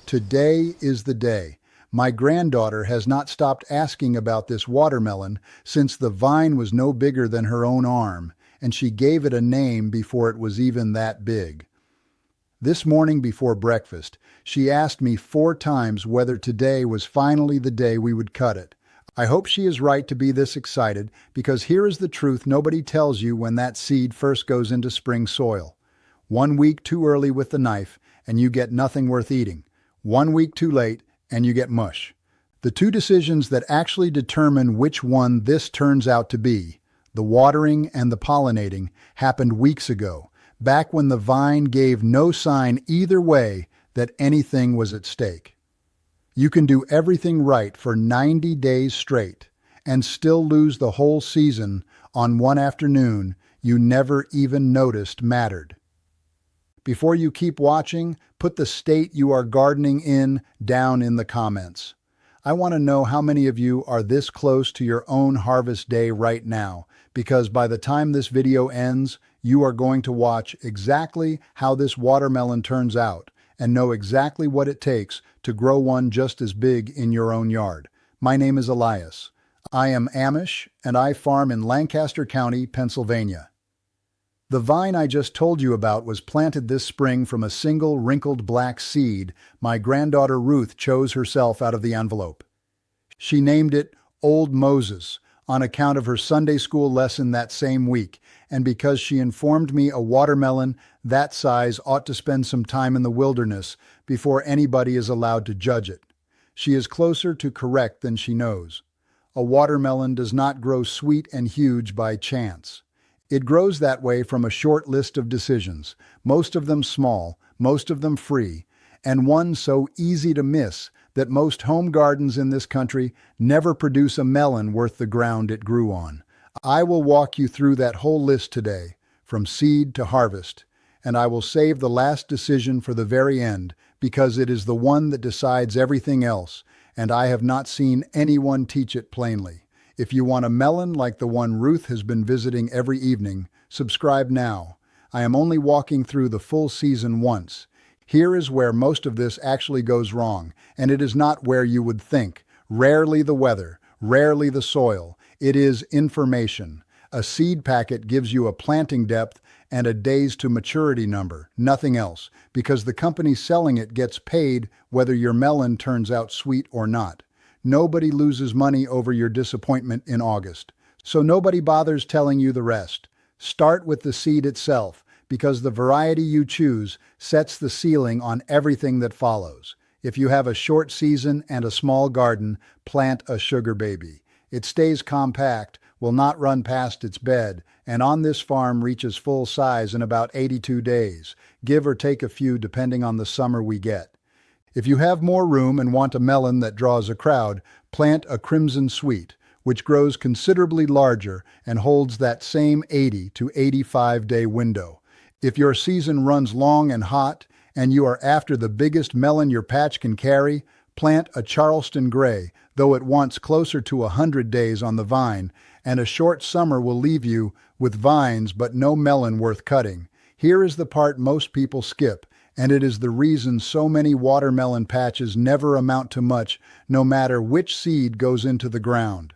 Today is the day. My granddaughter has not stopped asking about this watermelon since the vine was no bigger than her own arm, and she gave it a name before it was even that big. This morning before breakfast, she asked me 4 times whether today was finally the day we would cut it. I hope she is right to be this excited, because here is the truth nobody tells you when that seed first goes into spring soil. 1 week too early with the knife, and you get nothing worth eating. 1 week too late, and you get mush. The two decisions that actually determine which one this turns out to be, the watering and the pollinating, happened weeks ago, back when the vine gave no sign either way that anything was at stake. You can do everything right for 90 days straight and still lose the whole season on one afternoon you never even noticed mattered. Before you keep watching, put the state you are gardening in down in the comments. I want to know how many of you are this close to your own harvest day right now, because by the time this video ends, you are going to watch exactly how this watermelon turns out and know exactly what it takes to grow one just as big in your own yard. My name is Elias. I am Amish, and I farm in Lancaster County, Pennsylvania. The vine I just told you about was planted this spring from a single wrinkled black seed my granddaughter Ruth chose herself out of the envelope. She named it Old Moses on account of her Sunday school lesson that same week, and because she informed me a watermelon that size ought to spend some time in the wilderness before anybody is allowed to judge it. She is closer to correct than she knows. A watermelon does not grow sweet and huge by chance. It grows that way from a short list of decisions, most of them small, most of them free, and one so easy to miss that most home gardens in this country never produce a melon worth the ground it grew on. I will walk you through that whole list today, from seed to harvest, and I will save the last decision for the very end because it is the one that decides everything else, and I have not seen anyone teach it plainly. If you want a melon like the one Ruth has been visiting every evening, subscribe now. I am only walking through the full season once. Here is where most of this actually goes wrong, and it is not where you would think. Rarely the weather, rarely the soil. It is information. A seed packet gives you a planting depth and a days to maturity number, nothing else, because the company selling it gets paid whether your melon turns out sweet or not. Nobody loses money over your disappointment in August, so nobody bothers telling you the rest. Start with the seed itself, because the variety you choose sets the ceiling on everything that follows. If you have a short season and a small garden, plant a sugar baby. It stays compact, will not run past its bed, and on this farm reaches full size in about 82 days, give or take a few depending on the summer we get. If you have more room and want a melon that draws a crowd, plant a Crimson Sweet, which grows considerably larger and holds that same 80 to 85 day window. If your season runs long and hot, and you are after the biggest melon your patch can carry, plant a Charleston Gray, though it wants closer to 100 days on the vine, and a short summer will leave you with vines but no melon worth cutting. Here is the part most people skip, and it is the reason so many watermelon patches never amount to much, no matter which seed goes into the ground.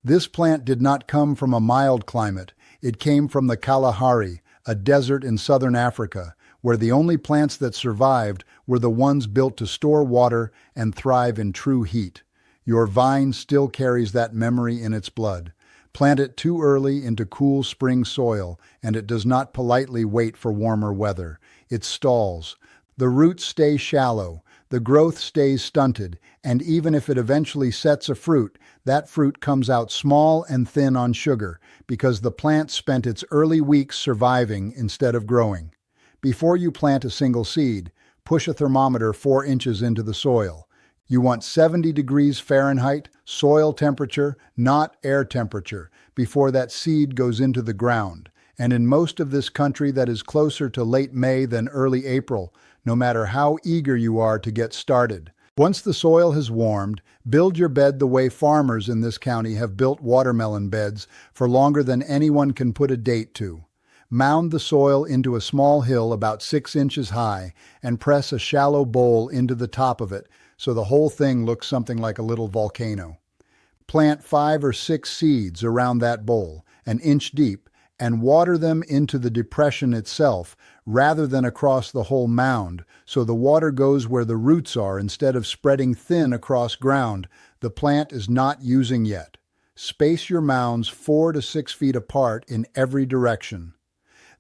This plant did not come from a mild climate. It came from the Kalahari, a desert in southern Africa, where the only plants that survived were the ones built to store water and thrive in true heat. Your vine still carries that memory in its blood. Plant it too early into cool spring soil, and it does not politely wait for warmer weather. It stalls. The roots stay shallow, the growth stays stunted, and even if it eventually sets a fruit, that fruit comes out small and thin on sugar because the plant spent its early weeks surviving instead of growing. Before you plant a single seed, push a thermometer 4 inches into the soil. You want 70 degrees Fahrenheit, soil temperature, not air temperature, before that seed goes into the ground. And in most of this country that is closer to late May than early April, no matter how eager you are to get started. Once the soil has warmed, build your bed the way farmers in this county have built watermelon beds for longer than anyone can put a date to. Mound the soil into a small hill about 6 inches high and press a shallow bowl into the top of it so the whole thing looks something like a little volcano. Plant 5 or 6 seeds around that bowl, an inch deep, and water them into the depression itself rather than across the whole mound, so the water goes where the roots are instead of spreading thin across ground the plant is not using yet. Space your mounds 4 to 6 feet apart in every direction.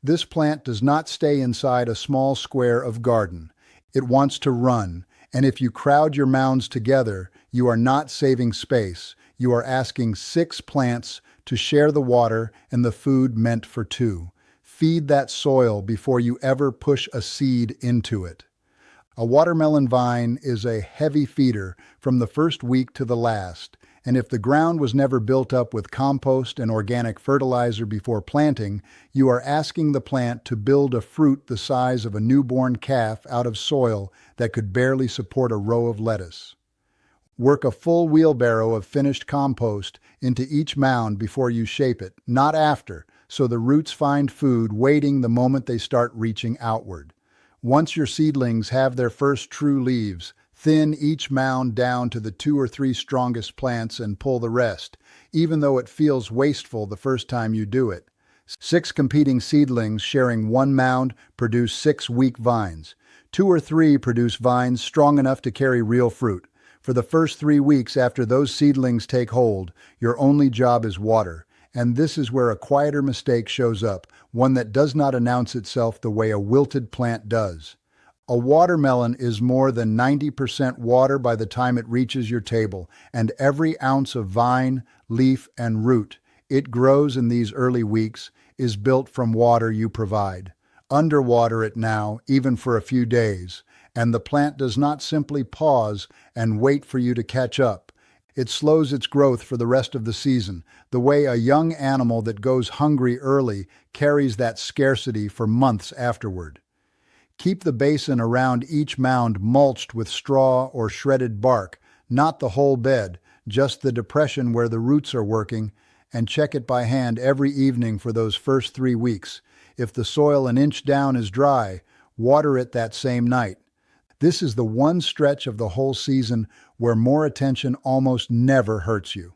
This plant does not stay inside a small square of garden. It wants to run, and if you crowd your mounds together, you are not saving space. You are asking 6 plants to share the water and the food meant for 2. Feed that soil before you ever push a seed into it. A watermelon vine is a heavy feeder from the first week to the last, and if the ground was never built up with compost and organic fertilizer before planting, you are asking the plant to build a fruit the size of a newborn calf out of soil that could barely support a row of lettuce. Work a full wheelbarrow of finished compost into each mound before you shape it, not after, so the roots find food waiting the moment they start reaching outward. Once your seedlings have their first true leaves, thin each mound down to the 2 or 3 strongest plants and pull the rest, even though it feels wasteful the first time you do it. 6 competing seedlings sharing one mound produce 6 weak vines. 2 or 3 produce vines strong enough to carry real fruit. For the first 3 weeks after those seedlings take hold, your only job is water. And this is where a quieter mistake shows up, one that does not announce itself the way a wilted plant does. A watermelon is more than 90% water by the time it reaches your table, and every ounce of vine, leaf, and root it grows in these early weeks is built from water you provide. Underwater it now, even for a few days, and the plant does not simply pause and wait for you to catch up. It slows its growth for the rest of the season, the way a young animal that goes hungry early carries that scarcity for months afterward. Keep the basin around each mound mulched with straw or shredded bark, not the whole bed, just the depression where the roots are working, and check it by hand every evening for those first 3 weeks. If the soil an inch down is dry, water it that same night. This is the one stretch of the whole season where more attention almost never hurts you.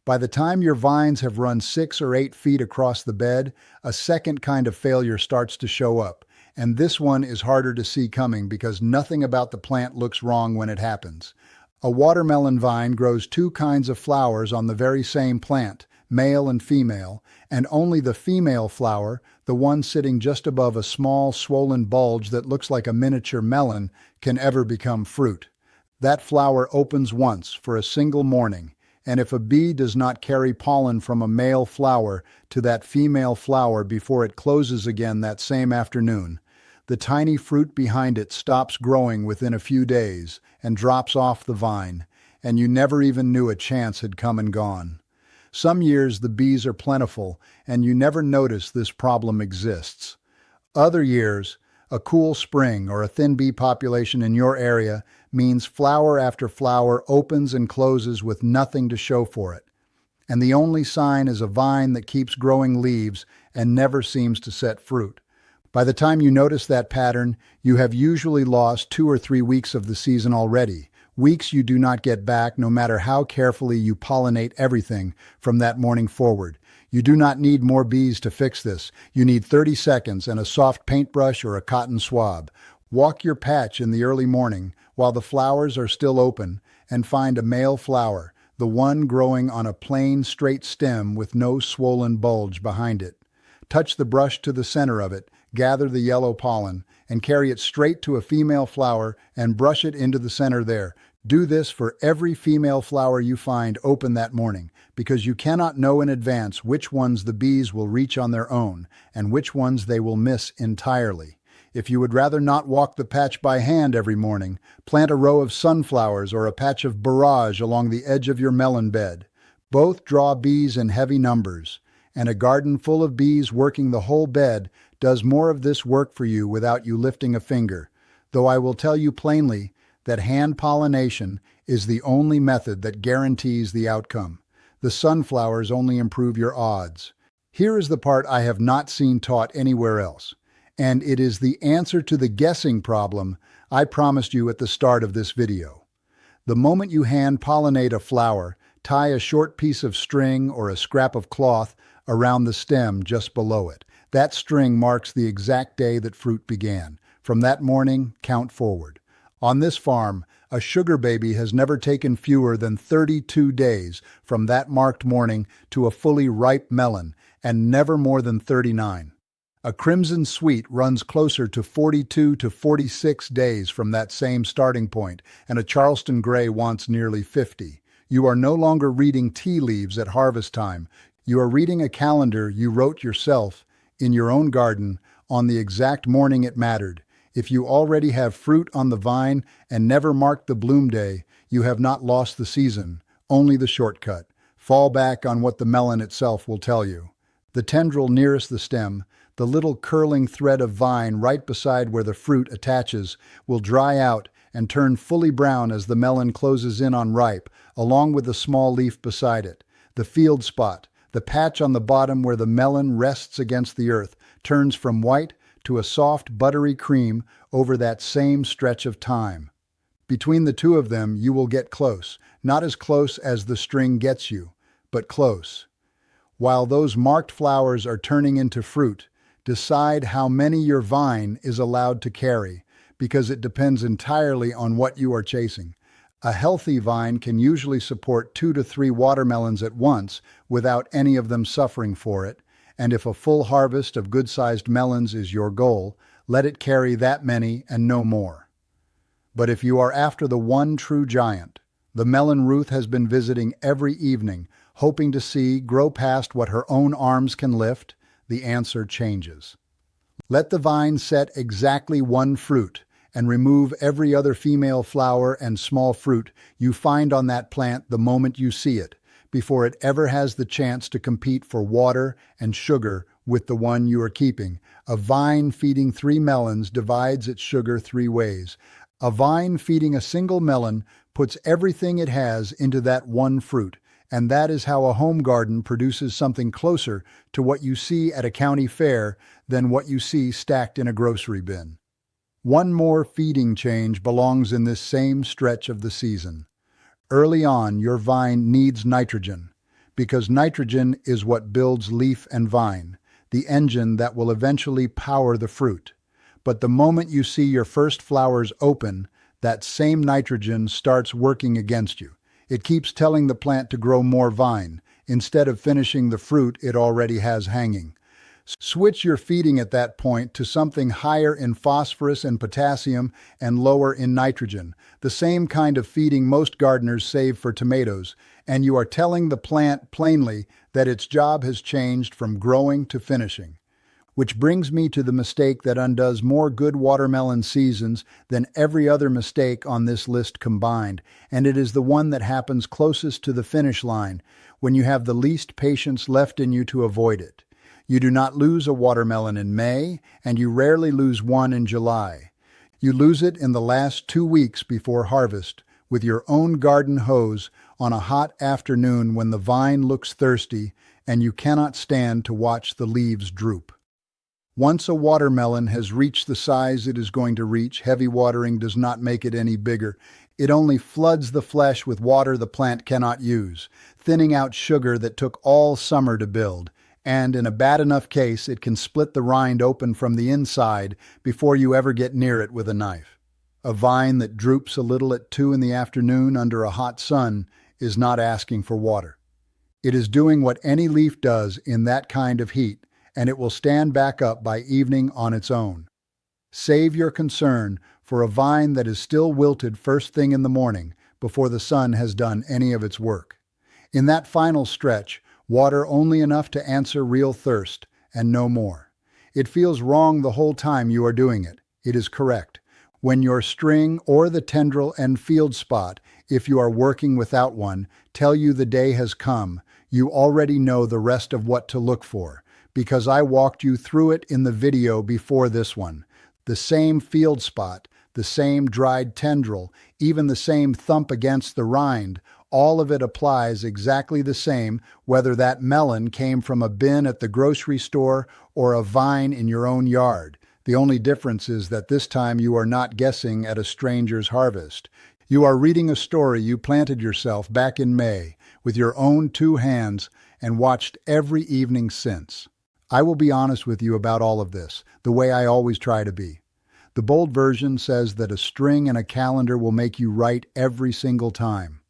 By the time your vines have run 6 or 8 feet across the bed, a second kind of failure starts to show up, and this one is harder to see coming because nothing about the plant looks wrong when it happens. A watermelon vine grows 2 kinds of flowers on the very same plant, male and female, and only the female flower, the one sitting just above a small swollen bulge that looks like a miniature melon, can ever become fruit. That flower opens once for a single morning, and if a bee does not carry pollen from a male flower to that female flower before it closes again that same afternoon, the tiny fruit behind it stops growing within a few days and drops off the vine, and you never even knew a chance had come and gone. Some years the bees are plentiful, and you never notice this problem exists. Other years, a cool spring or a thin bee population in your area means flower after flower opens and closes with nothing to show for it. And the only sign is a vine that keeps growing leaves and never seems to set fruit. By the time you notice that pattern, you have usually lost 2 or 3 weeks of the season already. Weeks you do not get back no matter how carefully you pollinate everything from that morning forward. You do not need more bees to fix this. You need 30 seconds and a soft paintbrush or a cotton swab. Walk your patch in the early morning while the flowers are still open and find a male flower, the one growing on a plain, straight stem with no swollen bulge behind it. Touch the brush to the center of it, gather the yellow pollen, and carry it straight to a female flower and brush it into the center there. Do this for every female flower you find open that morning, because you cannot know in advance which ones the bees will reach on their own and which ones they will miss entirely. If you would rather not walk the patch by hand every morning, plant a row of sunflowers or a patch of borage along the edge of your melon bed. Both draw bees in heavy numbers, and a garden full of bees working the whole bed does more of this work for you without you lifting a finger, though I will tell you plainly that hand pollination is the only method that guarantees the outcome. The sunflowers only improve your odds. Here is the part I have not seen taught anywhere else, and it is the answer to the guessing problem I promised you at the start of this video. The moment you hand pollinate a flower, tie a short piece of string or a scrap of cloth around the stem just below it. That string marks the exact day that fruit began. From that morning, count forward. On this farm, a sugar baby has never taken fewer than 32 days from that marked morning to a fully ripe melon, and never more than 39. A crimson sweet runs closer to 42 to 46 days from that same starting point, and a Charleston Gray wants nearly 50. You are no longer reading tea leaves at harvest time. You are reading a calendar you wrote yourself in your own garden on the exact morning it mattered. If you already have fruit on the vine and never marked the bloom day, you have not lost the season, only the shortcut. Fall back on what the melon itself will tell you. The tendril nearest the stem, the little curling thread of vine right beside where the fruit attaches, will dry out and turn fully brown as the melon closes in on ripe, along with the small leaf beside it. The field spot, the patch on the bottom where the melon rests against the earth, turns from white to a soft, buttery cream over that same stretch of time. Between the two of them, you will get close, not as close as the string gets you, but close. While those marked flowers are turning into fruit, decide how many your vine is allowed to carry, because it depends entirely on what you are chasing. A healthy vine can usually support 2 to 3 watermelons at once without any of them suffering for it, and if a full harvest of good-sized melons is your goal, let it carry that many and no more. But if you are after the one true giant, the melon Ruth has been visiting every evening, hoping to see grow past what her own arms can lift, the answer changes. Let the vine set exactly one fruit and remove every other female flower and small fruit you find on that plant the moment you see it, before it ever has the chance to compete for water and sugar with the one you are keeping. A vine feeding 3 melons divides its sugar 3 ways. A vine feeding a single melon puts everything it has into that one fruit, and that is how a home garden produces something closer to what you see at a county fair than what you see stacked in a grocery bin. One more feeding change belongs in this same stretch of the season. Early on, your vine needs nitrogen, because nitrogen is what builds leaf and vine, the engine that will eventually power the fruit. But the moment you see your first flowers open, that same nitrogen starts working against you. It keeps telling the plant to grow more vine, instead of finishing the fruit it already has hanging. Switch your feeding at that point to something higher in phosphorus and potassium and lower in nitrogen, the same kind of feeding most gardeners save for tomatoes, and you are telling the plant plainly that its job has changed from growing to finishing. Which brings me to the mistake that undoes more good watermelon seasons than every other mistake on this list combined, and it is the one that happens closest to the finish line, when you have the least patience left in you to avoid it. You do not lose a watermelon in May, and you rarely lose one in July. You lose it in the last 2 weeks before harvest, with your own garden hose on a hot afternoon when the vine looks thirsty and you cannot stand to watch the leaves droop. Once a watermelon has reached the size it is going to reach, heavy watering does not make it any bigger. It only floods the flesh with water the plant cannot use, thinning out sugar that took all summer to build. And in a bad enough case, it can split the rind open from the inside before you ever get near it with a knife. A vine that droops a little at 2 in the afternoon under a hot sun is not asking for water. It is doing what any leaf does in that kind of heat, and it will stand back up by evening on its own. Save your concern for a vine that is still wilted first thing in the morning before the sun has done any of its work. In that final stretch, water only enough to answer real thirst, and no more. It feels wrong the whole time you are doing it. It is correct. When your string or the tendril and field spot, if you are working without one, tell you the day has come, you already know the rest of what to look for, because I walked you through it in the video before this one. The same field spot, the same dried tendril, even the same thump against the rind, all of it applies exactly the same, whether that melon came from a bin at the grocery store or a vine in your own yard. The only difference is that this time you are not guessing at a stranger's harvest. You are reading a story you planted yourself back in May with your own two hands and watched every evening since. I will be honest with you about all of this, the way I always try to be. The bold version says that a string and a calendar will make you right every single time.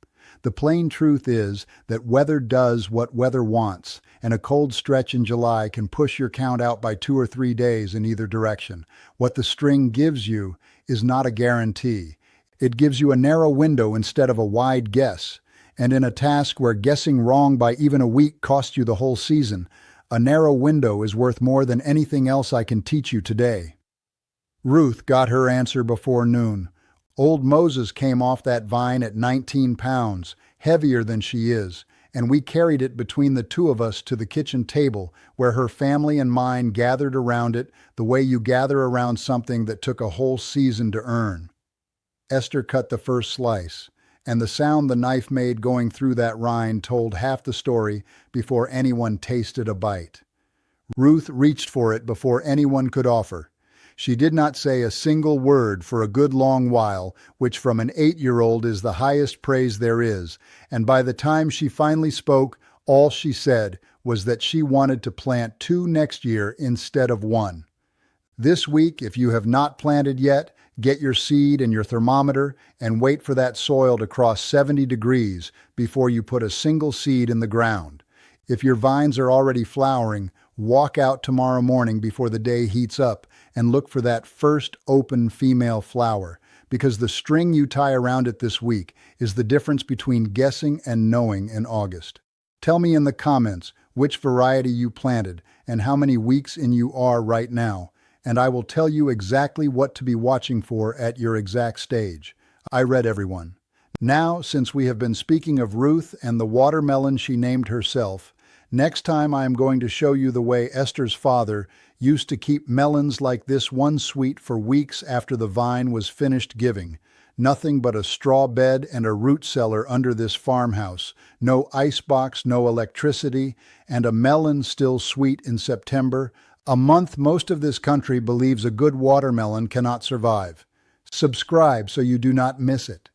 The plain truth is that weather does what weather wants, and a cold stretch in July can push your count out by 2 or 3 days in either direction. What the string gives you is not a guarantee. It gives you a narrow window instead of a wide guess. And in a task where guessing wrong by even a week cost you the whole season, a narrow window is worth more than anything else I can teach you today. Ruth got her answer before noon. Old Moses came off that vine at 19 pounds, heavier than she is, and we carried it between the two of us to the kitchen table where her family and mine gathered around it the way you gather around something that took a whole season to earn. Esther cut the first slice, and the sound the knife made going through that rind told half the story before anyone tasted a bite. Ruth reached for it before anyone could offer. She did not say a single word for a good long while, which from an 8-year-old is the highest praise there is, and by the time she finally spoke, all she said was that she wanted to plant 2 next year instead of 1. This week, if you have not planted yet, get your seed and your thermometer and wait for that soil to cross 70 degrees before you put a single seed in the ground. If your vines are already flowering, walk out tomorrow morning before the day heats up and look for that first open female flower, because the string you tie around it this week is the difference between guessing and knowing in August. Tell me in the comments which variety you planted and how many weeks in you are right now, and I will tell you exactly what to be watching for at your exact stage. I read everyone. Now, since we have been speaking of Ruth and the watermelon she named herself, next time I am going to show you the way Esther's father used to keep melons like this one sweet for weeks after the vine was finished giving. Nothing but a straw bed and a root cellar under this farmhouse, no icebox, no electricity, and a melon still sweet in September, a month most of this country believes a good watermelon cannot survive. Subscribe so you do not miss it.